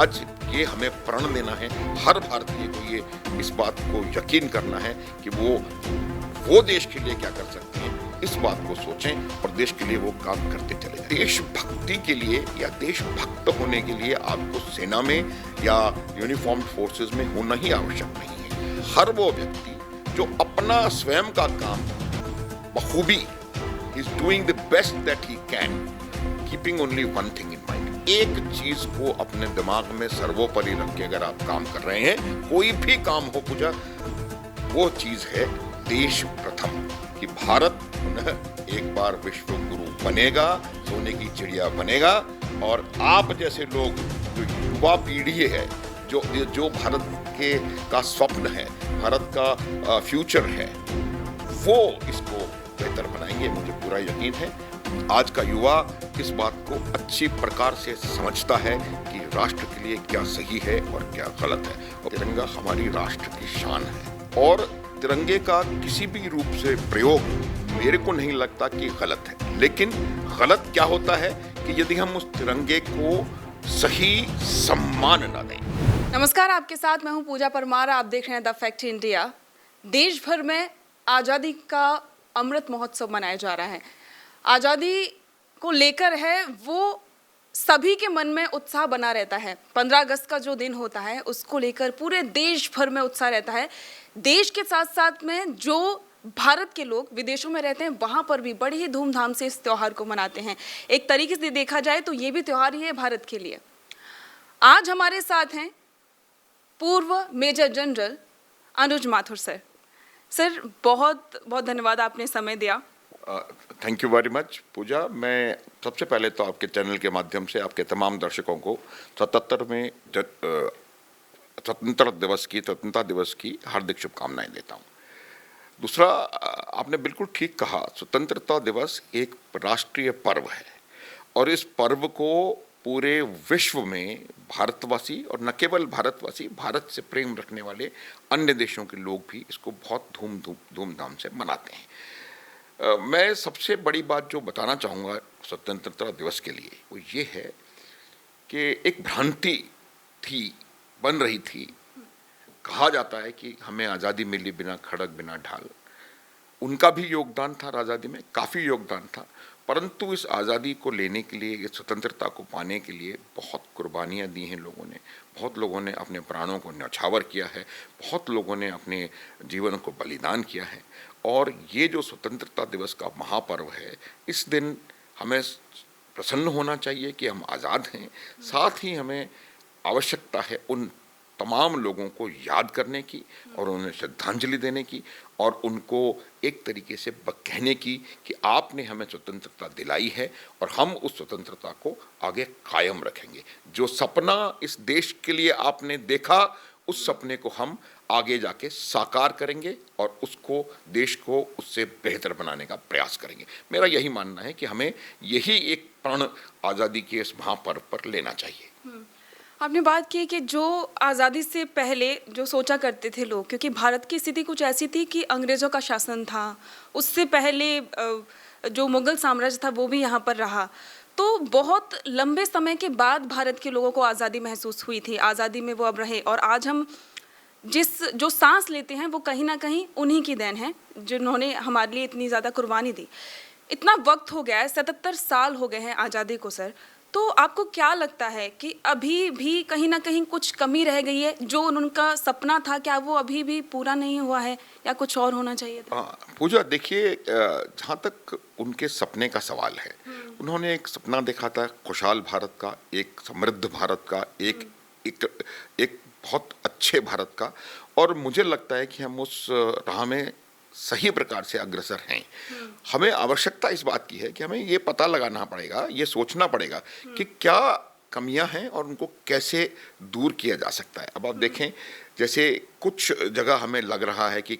आज ये हमें प्रण लेना है, हर भारतीय को ये इस बात को यकीन करना है कि वो देश के लिए क्या कर सकते हैं, इस बात को सोचें और देश के लिए वो काम करते चले जाएं। देशभक्ति के लिए या देशभक्त होने के लिए आपको सेना में या यूनिफॉर्म्ड फोर्सेस में होना ही आवश्यक नहीं है। हर वो व्यक्ति जो अपना स्वयं का काम बखूबी is doing the best that he can, keeping only one thing in mind. एक चीज को अपने दिमाग में सर्वोपरि रख के अगर आप काम कर रहे हैं, कोई भी काम हो पूजा, वो चीज है देश प्रथम, कि भारत पुनः एक बार विश्व गुरु बनेगा, सोने की चिड़िया बनेगा। और आप जैसे लोग, जो युवा पीढ़ी है, जो भारत के का स्वप्न है, भारत का फ्यूचर है, वो इसको बेहतर बनाएंगे, मुझे पूरा यकीन है। आज का युवा इस बात को अच्छी प्रकार से समझता है कि राष्ट्र के लिए क्या सही है और क्या गलत है। और तिरंगा हमारी राष्ट्र की शान है और तिरंगे का किसी भी रूप से प्रयोग मेरे को नहीं लगता कि गलत है। लेकिन गलत क्या होता है कि यदि हम उस तिरंगे को सही सम्मान न दें। नमस्कार, आपके साथ मैं हूं पूजा परमार। आप देख रहे हैं द फैक्ट इंडिया। देश भर में आज़ादी का अमृत महोत्सव मनाया जा रहा है। आज़ादी को लेकर है वो सभी के मन में उत्साह बना रहता है। 15 अगस्त का जो दिन होता है उसको लेकर पूरे देश भर में उत्साह रहता है। देश के साथ साथ में जो भारत के लोग विदेशों में रहते हैं वहाँ पर भी बड़ी ही धूमधाम से इस त्यौहार को मनाते हैं। एक तरीके से देखा जाए तो ये भी त्यौहार ही है भारत के लिए। आज हमारे साथ हैं पूर्व मेजर जनरल अनुज माथुर सर। सर, बहुत बहुत धन्यवाद, आपने समय दिया। थैंक यू वेरी मच पूजा। मैं सबसे पहले तो आपके चैनल के माध्यम से आपके तमाम दर्शकों को 77वें स्वतंत्रता दिवस की हार्दिक शुभकामनाएं देता हूं। दूसरा, आपने बिल्कुल ठीक कहा, स्वतंत्रता दिवस एक राष्ट्रीय पर्व है और इस पर्व को पूरे विश्व में भारतवासी और न केवल भारतवासी, भारत से प्रेम रखने वाले अन्य देशों के लोग भी इसको बहुत धूमधाम से मनाते हैं। मैं सबसे बड़ी बात जो बताना चाहूँगा स्वतंत्रता दिवस के लिए वो ये है कि एक भ्रांति बन रही थी। कहा जाता है कि हमें आज़ादी मिली बिना खड़ग बिना ढाल। उनका भी योगदान था आज़ादी में, काफ़ी योगदान था, परंतु इस आज़ादी को लेने के लिए, इस स्वतंत्रता को पाने के लिए बहुत कुर्बानियाँ दी हैं लोगों ने। बहुत लोगों ने अपने प्राणों को न्यौछावर किया है, बहुत लोगों ने अपने जीवन को बलिदान किया है। और ये जो स्वतंत्रता दिवस का महापर्व है, इस दिन हमें प्रसन्न होना चाहिए कि हम आज़ाद हैं। साथ ही हमें आवश्यकता है उन तमाम लोगों को याद करने की और उन्हें श्रद्धांजलि देने की और उनको एक तरीके से कहने की कि आपने हमें स्वतंत्रता दिलाई है और हम उस स्वतंत्रता को आगे कायम रखेंगे। जो सपना इस देश के लिए आपने देखा, उस सपने को हम आगे जाके साकार करेंगे और उसको, देश को उससे बेहतर बनाने का प्रयास करेंगे। मेरा यही मानना है कि हमें यही एक प्रण आज़ादी के इस महापर्व पर लेना चाहिए। आपने बात की कि जो आज़ादी से पहले जो सोचा करते थे लोग, क्योंकि भारत की स्थिति कुछ ऐसी थी कि अंग्रेज़ों का शासन था, उससे पहले जो मुग़ल साम्राज्य था वो भी यहाँ पर रहा। तो बहुत लंबे समय के बाद भारत के लोगों को आज़ादी महसूस हुई थी, आज़ादी में वो अब रहे। और आज हम जो सांस लेते हैं वो कहीं ना कहीं उन्हीं की देन है, जिन्होंने हमारे लिए इतनी ज़्यादा कुर्बानी दी। इतना वक्त हो गया है, 77 साल हो गए हैं आज़ादी को सर। तो आपको क्या लगता है कि अभी भी कहीं ना कहीं कुछ कमी रह गई है? जो उनका सपना था, क्या वो अभी भी पूरा नहीं हुआ है या कुछ और होना चाहिए था? पूजा, देखिए, जहाँ तक उनके सपने का सवाल है, उन्होंने एक सपना देखा था खुशहाल भारत का, एक समृद्ध भारत का, एक बहुत अच्छे भारत का। और मुझे लगता है कि हम उस राह में सही प्रकार से अग्रसर हैं। हमें आवश्यकता इस बात की है कि हमें ये पता लगाना पड़ेगा, ये सोचना पड़ेगा कि क्या कमियां हैं और उनको कैसे दूर किया जा सकता है। अब आप देखें, जैसे कुछ जगह हमें लग रहा है कि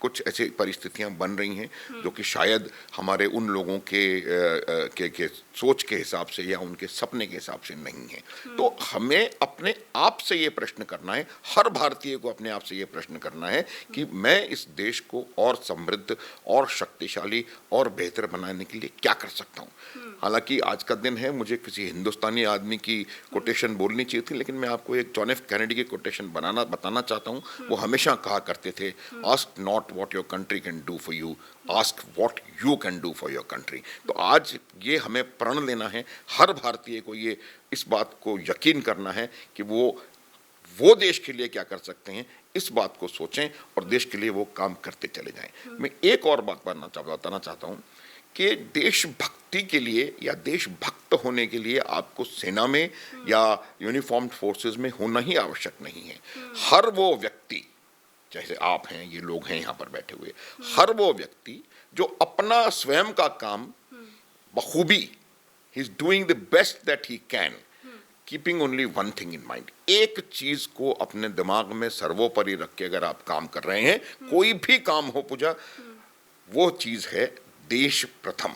कुछ ऐसी परिस्थितियां बन रही हैं जो कि शायद हमारे उन लोगों के सोच के हिसाब से या उनके सपने के हिसाब से नहीं है। तो हमें अपने आप से ये प्रश्न करना है, हर भारतीय को अपने आप से ये प्रश्न करना है कि मैं इस देश को और समृद्ध और शक्तिशाली और बेहतर बनाने के लिए क्या कर सकता हूँ। हालांकि आज का दिन है, मुझे किसी हिंदुस्तानी आदमी की कोटेशन बोलनी चाहिए थी, लेकिन मैं आपको एक जॉन एफ कैनेडी की कोटेशन बताना चाहता हूँ। वो हमेशा कहा करते थे, ask not what your country can do for you, ask what you can do for your country. तो आज ये हमें प्रण लेना है, हर भारतीय को ये इस बात को यकीन करना है कि वो देश के लिए क्या कर सकते हैं, इस बात को सोचें और देश के लिए वो काम करते चले जाएं। मैं एक और बात बताना चाहता हूँ कि देशभक्ति के लिए या देशभक्त होने के लिए आपको सेना में या यूनिफॉर्म्ड फोर्सेस में होना ही आवश्यक नहीं है। हर वो व्यक्ति, जैसे आप हैं, ये लोग हैं यहाँ पर बैठे हुए, हर वो व्यक्ति जो अपना स्वयं का काम बखूबी, he is doing the best that he can, keeping only one thing in mind, एक चीज को अपने दिमाग में सर्वोपरि रख के अगर आप काम कर रहे हैं, कोई भी काम हो पूजा, वो चीज है देश प्रथम।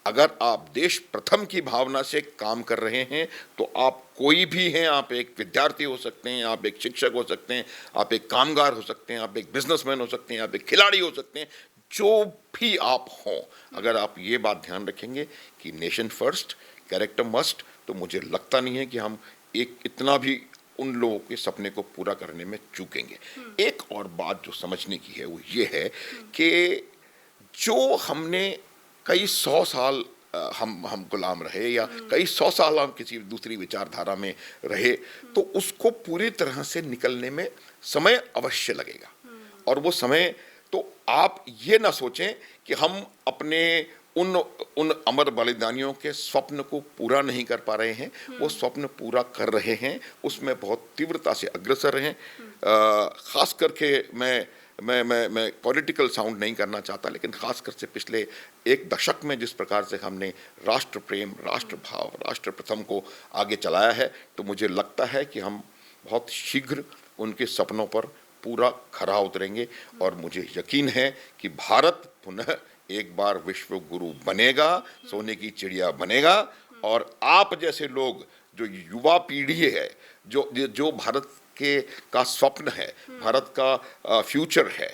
अगर आप देश प्रथम की भावना से काम कर रहे हैं तो आप कोई भी हैं, आप एक विद्यार्थी हो सकते हैं, आप एक शिक्षक हो सकते हैं, आप एक कामगार हो सकते हैं, आप एक बिजनेसमैन हो सकते हैं, आप एक खिलाड़ी हो सकते हैं, जो भी आप हों, अगर आप ये बात ध्यान रखेंगे कि नेशन फर्स्ट, कैरेक्टर मस्ट, तो मुझे लगता नहीं है कि हम एक इतना भी उन लोगों के सपने को पूरा करने में चूकेंगे। एक और बात जो समझने की है वो ये है कि जो हमने कई 100 साल हम गुलाम रहे या कई 100 साल हम किसी दूसरी विचारधारा में रहे, तो उसको पूरी तरह से निकलने में समय अवश्य लगेगा। और वो समय, तो आप ये ना सोचें कि हम अपने उन अमर बलिदानियों के स्वप्न को पूरा नहीं कर पा रहे हैं, वो स्वप्न पूरा कर रहे हैं, उसमें बहुत तीव्रता से अग्रसर हैं। खास करके मैं पॉलिटिकल साउंड नहीं करना चाहता, लेकिन खासकर से पिछले एक दशक में जिस प्रकार से हमने राष्ट्र प्रेम, राष्ट्र भाव, राष्ट्र प्रथम को आगे चलाया है, तो मुझे लगता है कि हम बहुत शीघ्र उनके सपनों पर पूरा खरा उतरेंगे। और मुझे यकीन है कि भारत पुनः एक बार विश्व गुरु बनेगा, सोने की चिड़िया बनेगा, और आप जैसे लोग, जो युवा पीढ़ी है, जो भारत का स्वप्न है, भारत का फ्यूचर है,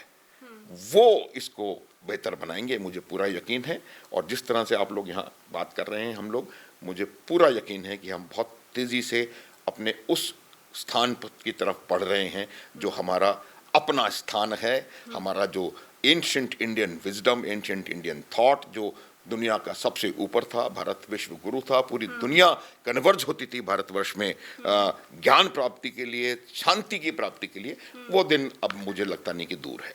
वो इसको बेहतर बनाएंगे, मुझे पूरा यकीन है। और जिस तरह से आप लोग यहाँ बात कर रहे हैं, हम लोग, मुझे पूरा यकीन है कि हम बहुत तेजी से अपने उस स्थान की तरफ बढ़ रहे हैं जो हमारा अपना स्थान है, हमारा जो ancient Indian wisdom, ancient Indian thought, जो दुनिया का सबसे ऊपर था, भारत विश्व गुरु था, पूरी दुनिया कन्वर्ज होती थी भारतवर्ष में ज्ञान प्राप्ति के लिए, शांति की प्राप्ति के लिए, वो दिन अब मुझे लगता नहीं कि दूर है।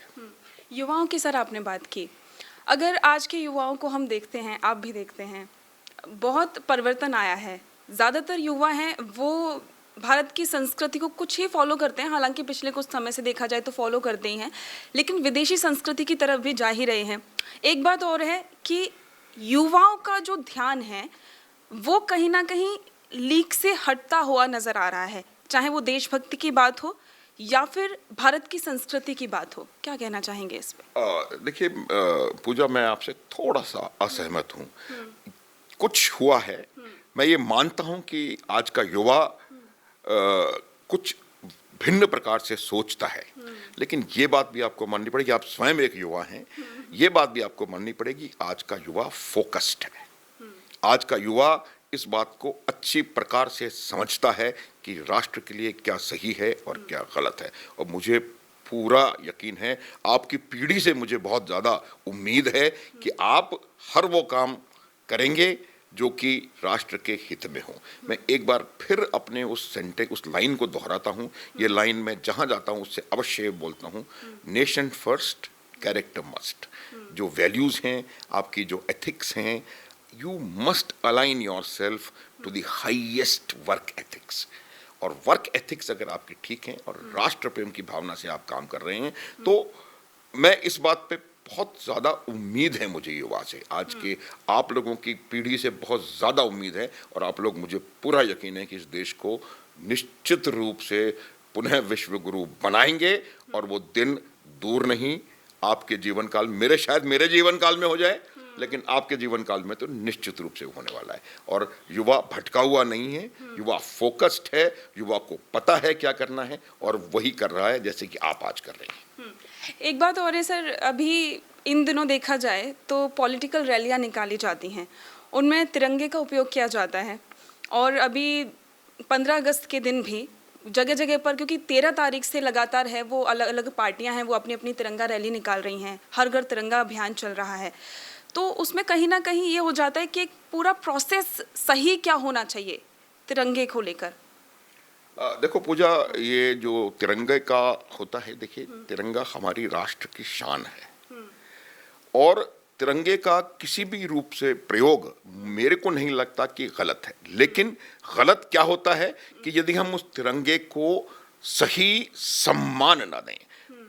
युवाओं की सर आपने बात की, अगर आज के युवाओं को हम देखते हैं, आप भी देखते हैं, बहुत परिवर्तन आया है। ज़्यादातर युवा हैं वो भारत की संस्कृति को कुछ ही फॉलो करते हैं, हालांकि पिछले कुछ समय से देखा जाए तो फॉलो करते ही हैं, लेकिन विदेशी संस्कृति की तरफ भी जा ही रहे हैं। एक बात और है कि युवाओं का जो ध्यान है वो कहीं ना कहीं लीक से हटता हुआ नज़र आ रहा है, चाहे वो देशभक्ति की बात हो या फिर भारत की संस्कृति की बात हो। क्या कहना चाहेंगे इस पर? देखिए पूजा, मैं आपसे थोड़ा सा असहमत हूँ। कुछ हुआ है, मैं ये मानता हूँ कि आज का युवा कुछ भिन्न प्रकार से सोचता है, लेकिन ये बात भी आपको माननी पड़ेगी, आप स्वयं एक युवा हैं, ये बात भी आपको माननी पड़ेगी, आज का युवा फोकस्ड है। आज का युवा इस बात को अच्छी प्रकार से समझता है कि राष्ट्र के लिए क्या सही है और क्या गलत है। और मुझे पूरा यकीन है, आपकी पीढ़ी से मुझे बहुत ज़्यादा उम्मीद है कि आप हर वो काम करेंगे जो कि राष्ट्र के हित में हो। मैं एक बार फिर अपने उस लाइन को दोहराता हूँ, ये लाइन मैं जहाँ जाता हूँ उससे अवश्य बोलता हूँ, नेशन फर्स्ट, कैरेक्टर मस्ट। जो वैल्यूज़ हैं, आपकी जो एथिक्स हैं, you must align yourself to the highest work ethics. और वर्क एथिक्स अगर आपकी ठीक हैं और राष्ट्र प्रेम की भावना से आप काम कर रहे हैं, तो मैं इस बात पे बहुत ज़्यादा उम्मीद है मुझे युवा से, आज के आप लोगों की पीढ़ी से बहुत ज़्यादा उम्मीद है। और आप लोग, मुझे पूरा यकीन है कि इस देश को निश्चित रूप से पुनः विश्व गुरु बनाएंगे और वो दिन दूर नहीं, आपके जीवन काल, शायद मेरे जीवन काल में हो जाए, लेकिन आपके जीवन काल में तो निश्चित रूप से होने वाला है। और युवा भटका हुआ नहीं है, युवा फोकस्ड है, युवा को पता है क्या करना है और वही कर रहा है जैसे कि आप आज कर रहे हैं। एक बात और है सर, अभी इन दिनों देखा जाए तो पॉलिटिकल रैलियां निकाली जाती हैं, उनमें तिरंगे का उपयोग किया जाता है। और अभी 15 अगस्त के दिन भी जगह जगह पर, क्योंकि 13 तारीख से लगातार है, वो अलग अलग पार्टियां हैं, वो अपनी अपनी तिरंगा रैली निकाल रही हैं, हर घर तिरंगा अभियान चल रहा है। तो उसमें कहीं ना कहीं ये हो जाता है कि एक पूरा प्रोसेस सही क्या होना चाहिए तिरंगे को लेकर। देखो पूजा, ये जो तिरंगे का होता है, देखिए तिरंगा हमारी राष्ट्र की शान है और तिरंगे का किसी भी रूप से प्रयोग मेरे को नहीं लगता कि गलत है। लेकिन गलत क्या होता है कि यदि हम उस तिरंगे को सही सम्मान ना दें,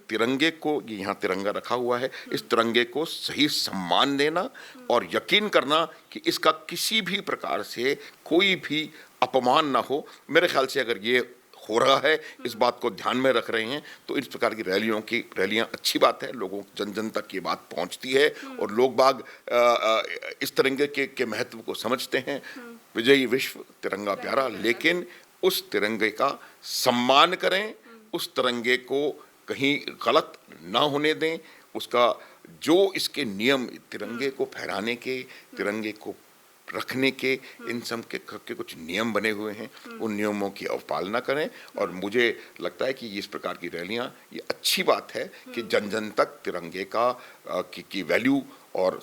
तिरंगे को, यहाँ तिरंगा रखा हुआ है, इस तिरंगे को सही सम्मान देना और यकीन करना कि इसका किसी भी प्रकार से कोई भी अपमान ना हो। मेरे ख्याल से अगर ये हो रहा है, इस बात को ध्यान में रख रहे हैं, तो इस प्रकार की रैलियां अच्छी बात है, लोगों जन जन तक ये बात पहुंचती है और लोग बाग इस तिरंगे के महत्व को समझते हैं। विजयी विश्व तिरंगा प्यारा, लेकिन उस तिरंगे का सम्मान करें, उस तिरंगे को कहीं गलत ना होने दें। उसका जो इसके नियम, तिरंगे को फहराने के, तिरंगे को रखने के, इन सब के कुछ नियम बने हुए हैं, उन नियमों की अवपालना करें। और मुझे लगता है कि इस प्रकार की रैलियां, ये अच्छी बात है कि जन जन तक तिरंगे की वैल्यू और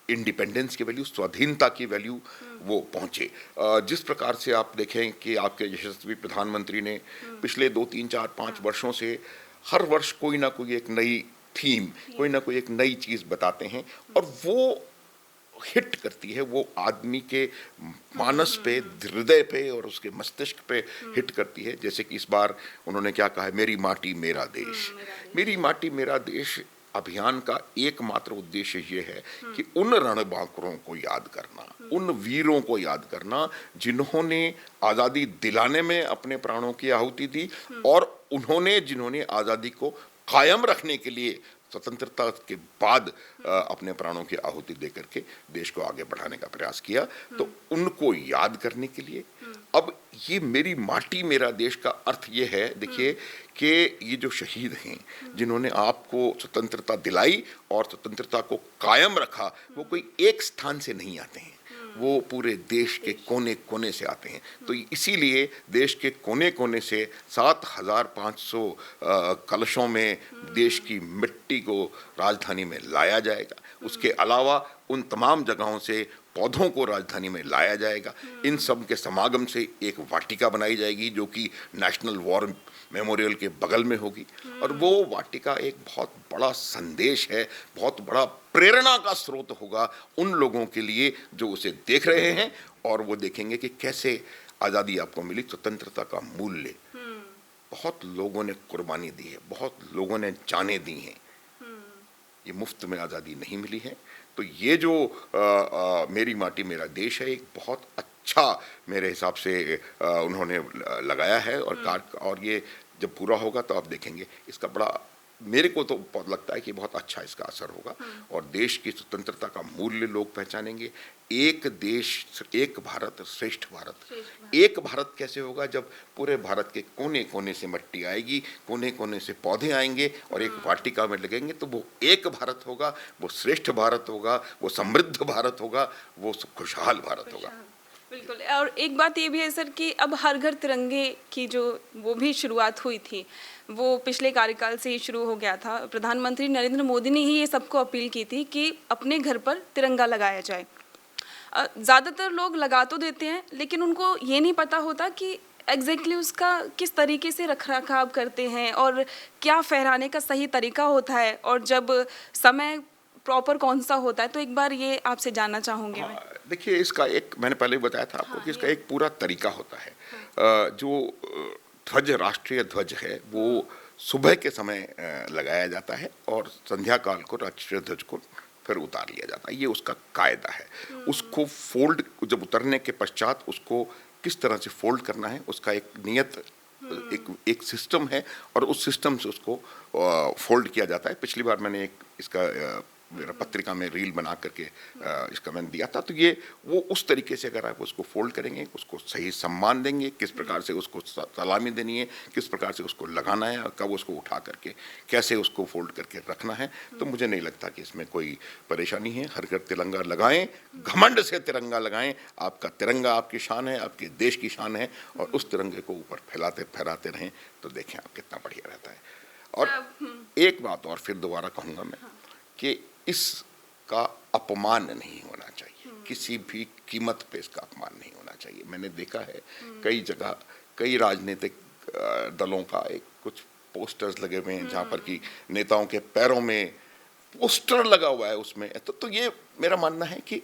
इंडिपेंडेंस की वैल्यू, स्वाधीनता की वैल्यू वो पहुंचे। जिस प्रकार से आप देखें कि आपके यशस्वी प्रधानमंत्री ने पिछले 2, 3, 4, 5 वर्षों से हर वर्ष कोई ना कोई एक नई थीम, कोई ना कोई एक नई चीज बताते हैं और वो हिट करती है, वो आदमी के मानस पे, हृदय पे और उसके मस्तिष्क पे हिट करती है। जैसे कि इस बार उन्होंने क्या कहा है, मेरी माटी मेरा देश। मेरी माटी मेरा देश अभियान का एकमात्र उद्देश्य ये है कि उन रणबांकुरों को याद करना, उन वीरों को याद करना जिन्होंने आज़ादी दिलाने में अपने प्राणों की आहुति दी और जिन्होंने आज़ादी को कायम रखने के लिए स्वतंत्रता के बाद अपने प्राणों की आहुति देकर के देश को आगे बढ़ाने का प्रयास किया। तो उनको याद करने के लिए अब ये मेरी माटी मेरा देश का अर्थ ये है, देखिए कि ये जो शहीद हैं जिन्होंने आपको स्वतंत्रता दिलाई और स्वतंत्रता को कायम रखा, वो कोई एक स्थान से नहीं आते हैं, वो पूरे देश के कोने कोने से आते हैं। तो इसीलिए देश के कोने कोने से 7,500 कलशों में देश की मिट्टी को राजधानी में लाया जाएगा। उसके अलावा उन तमाम जगहों से पौधों को राजधानी में लाया जाएगा। इन सब के समागम से एक वाटिका बनाई जाएगी जो कि नेशनल वॉर मेमोरियल के बगल में होगी और वो वाटिका एक बहुत बड़ा संदेश है, बहुत बड़ा प्रेरणा का स्रोत होगा उन लोगों के लिए जो उसे देख रहे हैं और वो देखेंगे कि कैसे आज़ादी आपको मिली, स्वतंत्रता का मूल्य। बहुत लोगों ने कुर्बानी दी है, बहुत लोगों ने जानें दी हैं, ये मुफ्त में आज़ादी नहीं मिली है। तो ये जो मेरी माटी मेरा देश है, एक बहुत अच्छा मेरे हिसाब से उन्होंने लगाया है और ये जब पूरा होगा तो आप देखेंगे इसका बड़ा, मेरे को तो बहुत लगता है कि बहुत अच्छा इसका असर होगा और देश की स्वतंत्रता का मूल्य लोग पहचानेंगे। एक देश एक भारत श्रेष्ठ भारत। एक भारत कैसे होगा जब पूरे भारत के कोने कोने से मिट्टी आएगी, कोने कोने से पौधे आएंगे और एक वाटिका में लगेंगे, तो वो एक भारत होगा, वो श्रेष्ठ भारत होगा, वो समृद्ध भारत होगा, वो खुशहाल भारत होगा। बिल्कुल। और एक बात ये भी है सर कि अब हर घर तिरंगे की जो वो भी शुरुआत हुई थी, वो पिछले कार्यकाल से ही शुरू हो गया था। प्रधानमंत्री नरेंद्र मोदी ने ही ये सबको अपील की थी कि अपने घर पर तिरंगा लगाया जाए। ज़्यादातर लोग लगा तो देते हैं लेकिन उनको ये नहीं पता होता कि एग्जैक्टली उसका किस तरीके से रखरखाव करते हैं और क्या फहराने का सही तरीका होता है और जब समय प्रॉपर कौन सा होता है। तो एक बार ये आपसे जानना चाहूँगी मैं। देखिए इसका एक, मैंने पहले ही बताया था आपको कि इसका एक पूरा तरीका होता है। जो ध्वज, राष्ट्रीय ध्वज है, वो सुबह के समय लगाया जाता है और संध्या काल को राष्ट्रीय ध्वज को फिर उतार लिया जाता है। ये उसका कायदा है। उसको फोल्ड, जब उतरने के पश्चात उसको किस तरह से फोल्ड करना है, उसका एक नियत एक सिस्टम है और उस सिस्टम से उसको फोल्ड किया जाता है। पिछली बार मैंने एक इसका मेरा पत्रिका में रील बना करके इसका मैंने दिया था। तो ये वो उस तरीके से अगर आप उसको फोल्ड करेंगे, उसको सही सम्मान देंगे, किस प्रकार से उसको सलामी देनी है, किस प्रकार से उसको लगाना है और कब उसको उठा करके कैसे उसको फोल्ड करके रखना है, तो मुझे नहीं लगता कि इसमें कोई परेशानी है। हर घर तिरंगा लगाएं, घमंड से तिरंगा लगाएं। आपका तिरंगा आपकी शान है, आपके देश की शान है, और उस तिरंगे को ऊपर फैलाते फहराते रहें तो देखें आप कितना बढ़िया रहता है। और एक बात और फिर दोबारा कहूँगा मैं कि इसका अपमान नहीं होना चाहिए, किसी भी कीमत पे इसका अपमान नहीं होना चाहिए। मैंने देखा है कई जगह कई राजनीतिक दलों का एक कुछ पोस्टर्स लगे हुए हैं जहाँ पर कि नेताओं के पैरों में पोस्टर लगा हुआ है उसमें। तो ये मेरा मानना है कि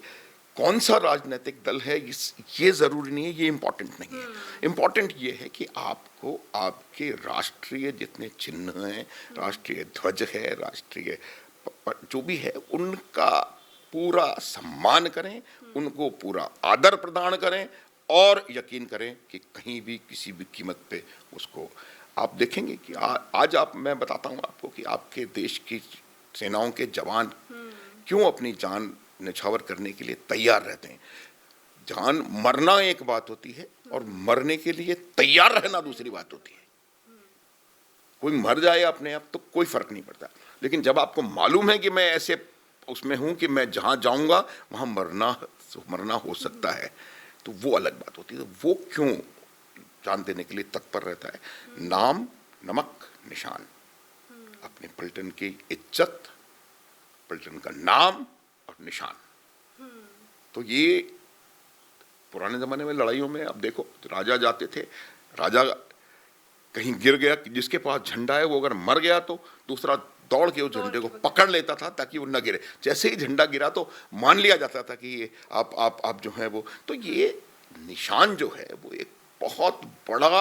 कौन सा राजनीतिक दल है ये ज़रूरी नहीं है, ये इम्पोर्टेंट नहीं है। इम्पोर्टेंट ये है कि आपको आपके राष्ट्रीय जितने चिन्ह हैं, राष्ट्रीय ध्वज है, राष्ट्रीय जो भी है, उनका पूरा सम्मान करें, उनको पूरा आदर प्रदान करें, और यकीन करें कि कहीं भी किसी भी कीमत पे उसको आप देखेंगे कि आज आप मैं बताता हूँ आपको कि आपके देश की सेनाओं के जवान क्यों अपनी जान निछावर करने के लिए तैयार रहते हैं। जान मरना एक बात होती है और मरने के लिए तैयार रहना दूसरी बात होती है। कोई मर जाए अपने आप तो कोई फर्क नहीं पड़ता, लेकिन जब आपको मालूम है कि मैं ऐसे उसमें हूं कि मैं जहां जाऊंगा वहां मरना हो सकता है, तो वो अलग बात होती है। तो वो क्यों जान देने के लिए तत्पर रहता है। नाम नमक निशान, अपने पलटन की इज्जत, पलटन का नाम और निशान। तो ये पुराने जमाने में लड़ाइयों में अब देखो, राजा जाते थे, राजा कहीं गिर गया, जिसके पास झंडा है वो अगर मर गया तो दूसरा दौड़ के उस झंडे को पकड़ लेता था ताकि वो न गिरे। जैसे ही झंडा गिरा तो मान लिया जाता था कि ये आप जो है वो। तो ये निशान जो है वो एक बहुत बड़ा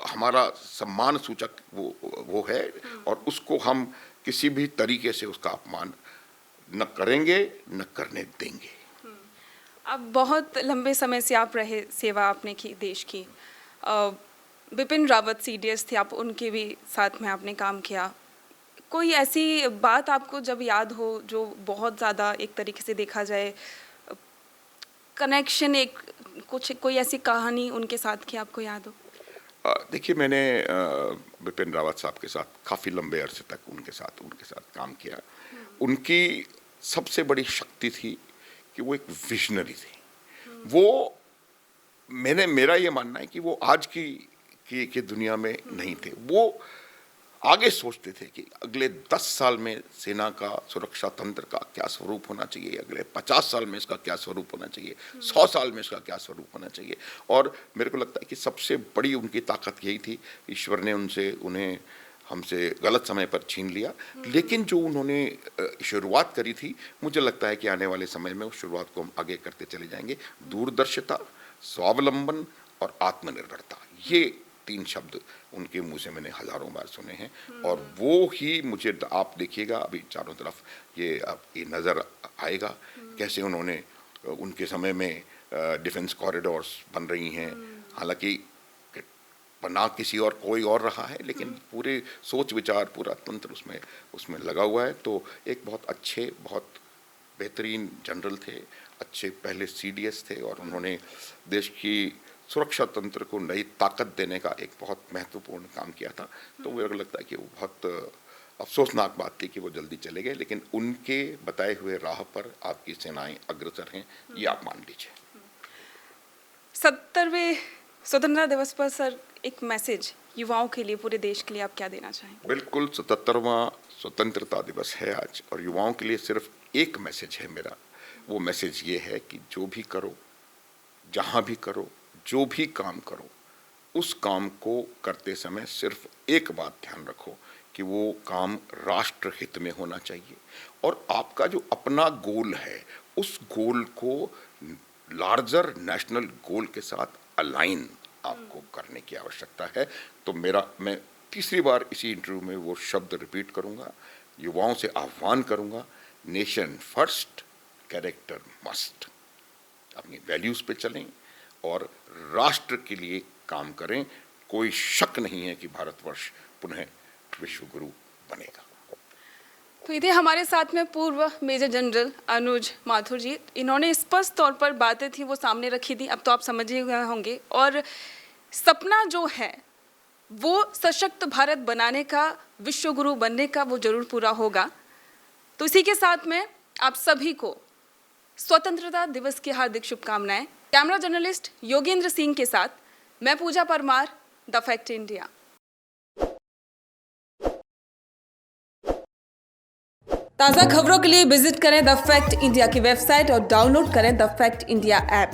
हमारा सम्मान सूचक वो है, और उसको हम किसी भी तरीके से उसका अपमान न करेंगे न करने देंगे। अब बहुत लंबे समय से आप रहे, सेवा आपने की देश की। बिपिन रावत सीडीएस थे आप, उनके भी साथ में आपने काम किया। कोई ऐसी बात आपको जब याद हो जो बहुत ज़्यादा एक तरीके से देखा जाए कनेक्शन, एक कोई ऐसी कहानी उनके साथ की आपको याद हो? देखिए, मैंने बिपिन रावत साहब के साथ काफ़ी लंबे अरसे तक उनके साथ काम किया। उनकी सबसे बड़ी शक्ति थी कि वो एक विजनरी थे। वो मेरा ये मानना है कि वो आज की दुनिया में नहीं थे। वो आगे सोचते थे कि अगले 10 साल में सेना का सुरक्षा तंत्र का क्या स्वरूप होना चाहिए, अगले 50 साल में इसका क्या स्वरूप होना चाहिए, 100 साल में इसका क्या स्वरूप होना चाहिए। और मेरे को लगता है कि सबसे बड़ी उनकी ताकत यही थी। ईश्वर ने उन्हें हमसे गलत समय पर छीन लिया, लेकिन जो उन्होंने शुरुआत करी थी, मुझे लगता है कि आने वाले समय में उस शुरुआत को हम आगे करते चले जाएंगे। दूरदर्शिता, स्वावलंबन और आत्मनिर्भरता, ये 3 शब्द उनके मुंह से मैंने हजारों बार सुने हैं। और वो ही मुझे, आप देखिएगा अभी चारों तरफ ये नज़र आएगा कैसे उन्होंने उनके समय में डिफेंस कॉरिडोर्स बन रही हैं। हालांकि ना किसी और कोई और रहा है, लेकिन पूरे सोच विचार, पूरा तंत्र उसमें लगा हुआ है। तो एक बहुत अच्छे, बहुत बेहतरीन जनरल थे, अच्छे पहले सीडीएस थे, और उन्होंने देश की सुरक्षा तंत्र को नई ताकत देने का एक बहुत महत्वपूर्ण काम किया था। तो मुझे लगता है कि वो बहुत अफसोसनाक बात थी कि वो जल्दी चले गए, लेकिन उनके बताए हुए राह पर आपकी सेनाएं अग्रसर हैं, ये आप मान लीजिए। 70वें स्वतंत्रता दिवस पर सर एक मैसेज युवाओं के लिए, पूरे देश के लिए आप क्या देना चाहेंगे? बिल्कुल, 77वां स्वतंत्रता दिवस है आज, और युवाओं के लिए सिर्फ एक मैसेज है मेरा। वो मैसेज ये है कि जो भी करो, जहाँ भी करो, जो भी काम करो, उस काम को करते समय सिर्फ एक बात ध्यान रखो कि वो काम राष्ट्र हित में होना चाहिए, और आपका जो अपना गोल है उस गोल को लार्जर नेशनल गोल के साथ अलाइन आपको करने की आवश्यकता है। तो मैं तीसरी बार इसी इंटरव्यू में वो शब्द रिपीट करूंगा, युवाओं से आह्वान करूंगा, नेशन फर्स्ट, कैरेक्टर मस्ट। अपनी वैल्यूज पे चलें और राष्ट्र के लिए काम करें, कोई शक नहीं है कि भारतवर्ष पुनः विश्व गुरु बनेगा। तो इधर हमारे साथ में पूर्व मेजर जनरल अनुज माथुर जी, इन्होंने स्पष्ट तौर पर बातें थी वो सामने रखी थी, अब तो आप समझ ही गए होंगे। और सपना जो है वो सशक्त भारत बनाने का, विश्व गुरु बनने का, वो जरूर पूरा होगा। तो इसी के साथ में आप सभी को स्वतंत्रता दिवस की हार्दिक शुभकामनाएं। कैमरा जर्नलिस्ट योगेंद्र सिंह के साथ मैं पूजा परमार, द फैक्ट इंडिया। ताज़ा खबरों के लिए विजिट करें द फैक्ट इंडिया की वेबसाइट और डाउनलोड करें द फैक्ट इंडिया ऐप।